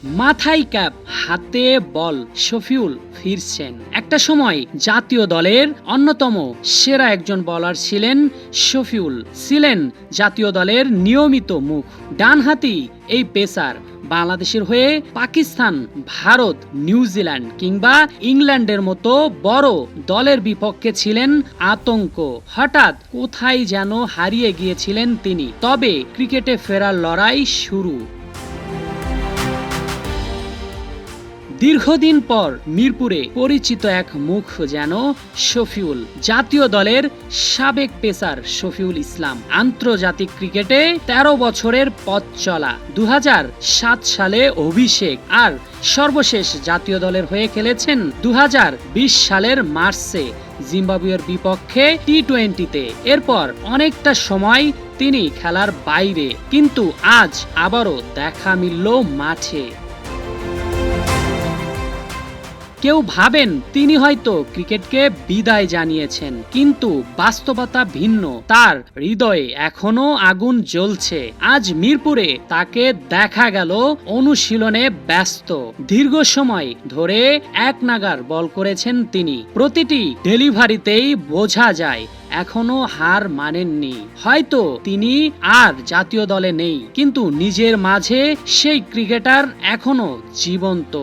মাথায় ক্যাপ, হাতে বল, শফিউল ফিরছেন। একটা সময় জাতীয় দলের অন্যতম সেরা একজন বোলার ছিলেন শফিউল, ছিলেন জাতীয় দলের নিয়মিত মুখ। ডানহাতি এই পেসার বাংলাদেশের হয়ে পাকিস্তান, ভারত, নিউজিল্যান্ড কিংবা ইংল্যান্ডের মতো বড় দলের বিপক্ষে ছিলেন আতঙ্ক। হঠাৎ কোথায় যেন হারিয়ে গিয়েছিলেন তিনি, তবে ক্রিকেটে ফেরার লড়াই শুরু। দীর্ঘদিন পর মিরপুরে পরিচিত এক মুখ যেন শফিউল। জাতীয় দলের সাবেক পেসার শফিউল ইসলাম আন্তর্জাতিক ক্রিকেটে ১৩ বছরের পথ চলা। ২০০৭ সালে অভিষেক, আর সর্বশেষ জাতীয় দলের হয়ে খেলেছেন ২০২০ সালের মার্চে জিম্বাবুয়ের বিপক্ষে টি-20-তে। এরপর অনেকটা সময় তিনি খেলার বাইরে, কিন্তু আজ আবারও দেখা মিলল মাঠে। কেউ ভাবেন তিনি হয়তো ক্রিকেটকে বিদায় জানিয়েছেন, কিন্তু বাস্তবতা ভিন্ন। তার হৃদয়ে এখনো আগুন জ্বলছে। আজ মিরপুরে তাকে দেখা গেল অনুশীলনে ব্যস্ত। দীর্ঘ সময় ধরে এক নাগার বল করেছেন তিনি। প্রতিটি ডেলিভারিতেই বোঝা যায় এখনো হার মানেননি। হয়তো তিনি আর জাতীয় দলে নেই, কিন্তু নিজের মাঝে সেই ক্রিকেটার এখনো জীবন্ত।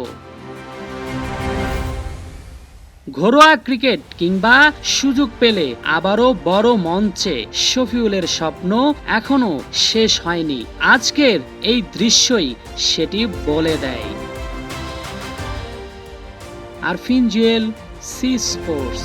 ঘরোয়া ক্রিকেট কিংবা সুযোগ পেলে আবারও বড় মঞ্চে শফিউলের স্বপ্ন এখনো শেষ হয়নি। আজকের এই দৃশ্যই সেটি বলে দেয়। Arfin Jewel, C sports.